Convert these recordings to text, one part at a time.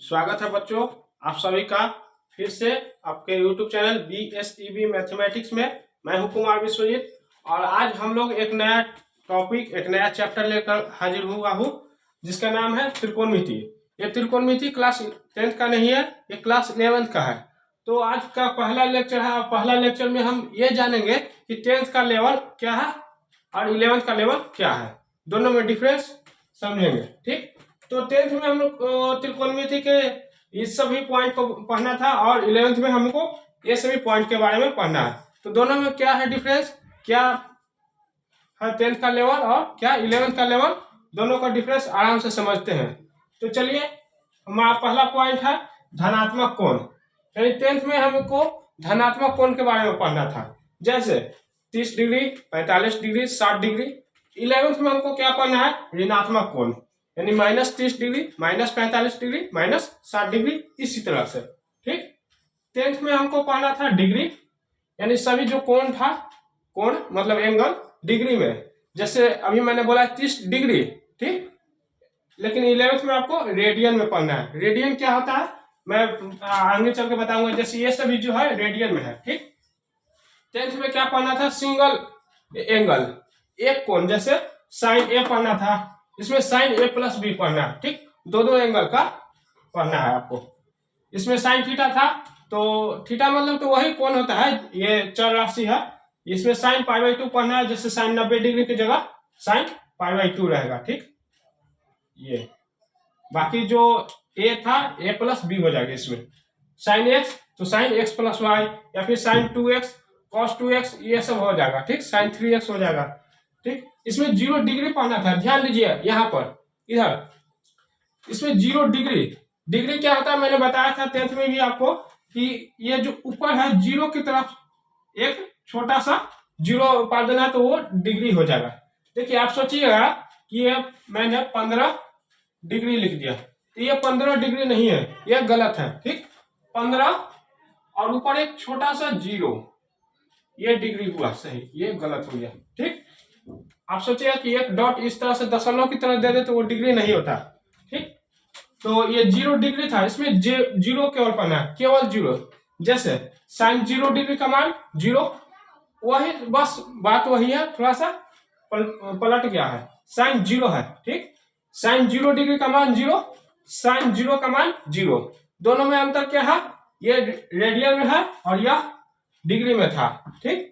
स्वागत है बच्चों आप सभी का फिर से आपके YouTube चैनल BSEB मैथमेटिक्स में। मैं हूं कुमार विश्वजीत और आज हम लोग एक नया टॉपिक एक नया चैप्टर लेकर हाजिर हुआ हूं जिसका नाम है त्रिकोणमिति। ये त्रिकोणमिति क्लास 10th का नहीं है, ये क्लास 11th का है। तो आज का पहला लेक्चर है। पहला लेक्चर में हम ये जानेंगे कि 10th का लेवल क्या है और 11th का लेवल क्या है, दोनों में डिफरेंस समझेंगे। ठीक, तो 10th में हम लोग त्रिकोणमिति के इस सभी पॉइंट को पढ़ना था और 11th में हमको ये सभी पॉइंट के बारे में पढ़ना है। तो दोनों में क्या है डिफरेंस, क्या है 10th का लेवल और क्या 11th का लेवल, दोनों का डिफरेंस आराम से समझते हैं। तो चलिए, हमारा पहला पॉइंट है धनात्मक कोण। यानी 10th में हमको धनात्मक कोण के बारे में पढ़ना था, जैसे 30 डिग्री, 45 डिग्री, 60 डिग्री। 11th में हमको क्या पढ़ना है, ऋणात्मक कोण, यानी -30 डिग्री, -45 डिग्री, -60 डिग्री, इसी तरह से। ठीक, 10th में हमको पढ़ना था डिग्री, यानी सभी जो कोण था, कोण मतलब एंगल डिग्री में, जैसे अभी मैंने बोला 30 डिग्री। ठीक, लेकिन 11th में आपको रेडियन में पढ़ना है। रेडियन क्या होता है मैं आगे चल के बताऊंगा, जैसे ये सभी जो है रेडियन में है। ठीक, 10th में क्या पढ़ना था, सिंगल एंगल, एक कोण, जैसे साइन ए पढ़ना था, इसमें साइन ए प्लस बी पढ़ना है। ठीक, दो एंगल का पढ़ना है आपको। इसमें साइन थीटा था, तो थीटा मतलब तो वही कोण होता है, ये चर राशि है। इसमें साइन π/2 पढ़ना है, जैसे साइन 90 डिग्री की जगह साइन π/2 रहेगा। ठीक, ये बाकी जो ए था ए प्लस बी हो जाएगा। इसमें साइन एक्स तो साइन एक्स प्लस वाई, या फिर साइन 2x cos 2x, ये सब हो जाएगा। ठीक, साइन 3x हो जाएगा। ठीक, इसमें 0 डिग्री पढ़ना था, ध्यान दीजिए यहाँ पर, इधर इसमें 0 डिग्री। डिग्री क्या होता है मैंने बताया था 10th में भी आपको, कि ये जो ऊपर है 0 की तरफ एक छोटा सा 0 पा देना है तो वो डिग्री हो जाएगा। देखिए, आप सोचिएगा कि ये मैंने 15 डिग्री लिख दिया, तो ये 15 डिग्री नहीं है, ये गलत है। ठीक, 15 और ऊपर एक छोटा सा 0, ये डिग्री हुआ सही, ये गलत हो गया। ठीक, आप सोचिएगा कि एक डॉट इस तरह से दशमलव की तरह दे दे तो वो डिग्री नहीं होता। ठीक, तो ये 0 डिग्री था, इसमें 0 केवल पढ़ना है, केवल 0। जैसे साइन 0 डिग्री का मान 0, वही बस बात वही है, थोड़ा सा पलट गया है, साइन 0 है। ठीक, साइन 0 डिग्री का मान 0, साइन 0 का मान 0, दोनों में अंतर क्या है, ये रेडियन में है और यह डिग्री में था। ठीक,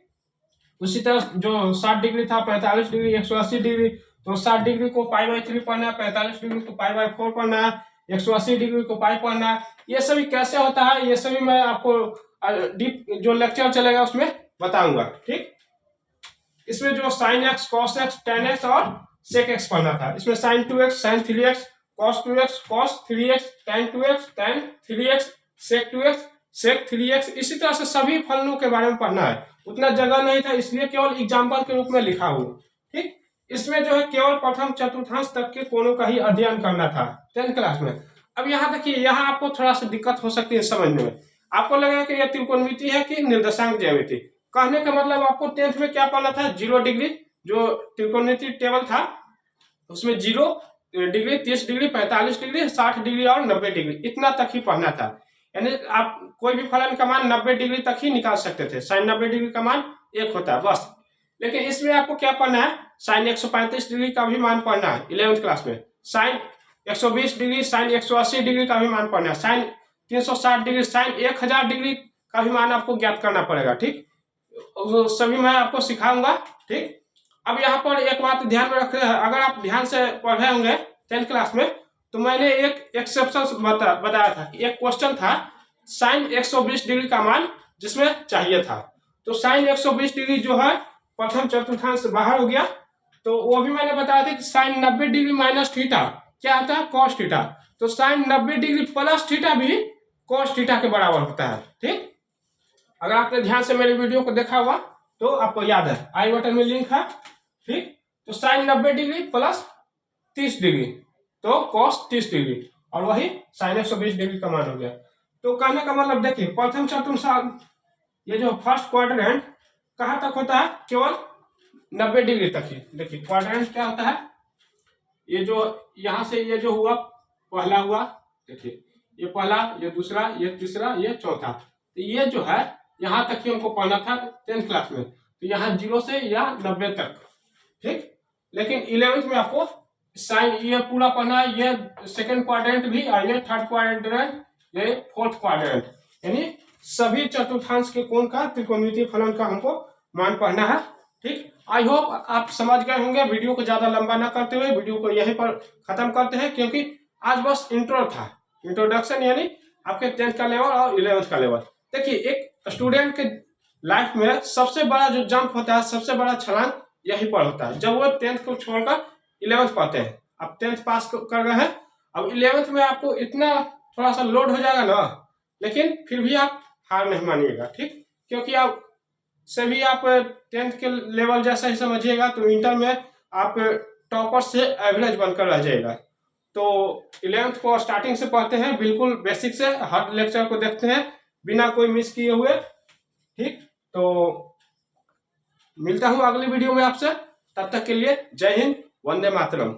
उसी तरह जो 60 डिग्री था, 45 डिग्री, 180 डिग्री, तो 60 डिग्री को π/3 पढ़ना है, 45 डिग्री को π/4 पढ़ना है, 180 डिग्री को पाई पढ़ना है। ये सभी कैसे होता है, ये सभी मैं आपको डीप जो लेक्चर चलेगा उसमें बताऊंगा। ठीक, इसमें जो sin x, cos x, tan x और sec x पढ़ना था। इसमें sin 2x, sin 3x, cos 2x, cos 3x, tan 2x, tan 3x, sec 2x, sec 3x, इसी तरह से सभी फलनों के बारे में पढ़ना है। उतना जगह नहीं था, इसलिए केवल एग्जाम्पल के रूप में लिखा हूँ। ठीक, इसमें जो है केवल प्रथम चतुर्थांश तक के कोणों का ही अध्ययन करना था 10th क्लास में। अब यहाँ देखिए, यहाँ आपको थोड़ा सा दिक्कत हो सकती है समझने में। आपको लगेगा कि यह त्रिकोणमिति है कि निर्देशांक ज्यामिति। कहने का मतलब आपको 10th में क्या पढ़ना था, 0 डिग्री, जो त्रिकोणमिति टेबल था उसमें 0 डिग्री, 30 डिग्री, 45 डिग्री, 60 डिग्री और 90 डिग्री, इतना तक ही पढ़ना था। यानी आप कोई भी फलन का मान 90 डिग्री तक ही निकाल सकते थे। साइन 90 डिग्री का मान 1 होता है बस। लेकिन इसमें आपको क्या पढ़ना है, साइन 135 डिग्री का भी मान पढ़ना है 11th क्लास में, साइन 120 डिग्री, साइन 180 डिग्री का भी मान पढ़ना है, साइन 360 डिग्री, साइन 1000 डिग्री का भी मान आपको ज्ञात करना पड़ेगा। ठीक, सभी मैं आपको सिखाऊंगा। ठीक, अब यहाँ पर एक बात ध्यान में रखें, अगर आप ध्यान से पढ़े होंगे 10th क्लास में, तो मैंने एक एक्सेप्शन बताया था। एक क्वेश्चन था साइन 120 डिग्री का मान जिसमें चाहिए था, तो साइन 120 डिग्री जो है प्रथम चतुर्थांश से बाहर हो गया, तो वो भी मैंने बताया था कि साइन 90 डिग्री माइनस थीटा क्या होता है, कॉस थीटा, तो साइन 90 डिग्री प्लस थीटा भी कॉस थीटा के बराबर होता है। ठीक, अगर आपने ध्यान से मेरे वीडियो को देखा हुआ तो आपको याद है, आई बटन में लिंक है। ठीक, तो साइन 90 डिग्री प्लस 30 डिग्री तो कॉस 30 डिग्री, और वही साइन 120 डिग्री का मान हो गया। तो कहने का मतलब देखिए, प्रथम चतुर्थांश ये जो फर्स्ट क्वाड्रेंट कहाँ तक होता है, केवल 90 डिग्री तक ही। देखिए क्वाड्रेंट क्या होता है, ये जो यहाँ से ये जो हुआ पहला हुआ, देखिए ये पहला, ये दूसरा, ये तीसरा, ये चौथा। तो ये जो है यहाँ तक ही हमको पढ़ना था 10th क्लास में, तो यहाँ 0 से या 90 तक, ठीक। लेकिन 11th में आपको साइन ये पूरा पढ़ना है, ये सेकंड क्वाड्रेंट भी, और ये थर्ड क्वाड्रेंट, ये फोर्थ क्वाड्रेंट, यानी सभी चतुर्थांश के कोण का त्रिकोणमितीय फलन का हमको मान पढ़ना है, ठीक। आई होप आप समझ गए होंगे। वीडियो को ज्यादा लंबा ना करते हुए वीडियो को यहीं पर खत्म करते हैं, क्योंकि आज बस इंट्रो था, इंट्रोडक्शन, यानी आपके 10th का लेवल और 11th का लेवल। देखिए, एक स्टूडेंट के लाइफ में सबसे बड़ा जो जंप होता है, सबसे बड़ा छलांग यही पर होता है, जब वो 10th को छोड़कर 11th पढ़ते हैं। अब 10th पास कर गए हैं, अब 11th में आपको इतना थोड़ा सा लोड हो जाएगा ना, लेकिन फिर भी आप हार नहीं मानिएगा, ठीक। क्योंकि आप सभी आप 10th के लेवल जैसा ही समझिएगा, तो इंटर में आप टॉपर से एवरेज बनकर रह जाएगा। तो 11th को स्टार्टिंग से पढ़ते हैं, बिल्कुल बेसिक से, हर लेक्चर को देखते हैं बिना कोई मिस किए हुए, ठीक। तो मिलता हूँ अगली वीडियो में आपसे, तब तक के लिए जय हिंद, वंदे मातरम।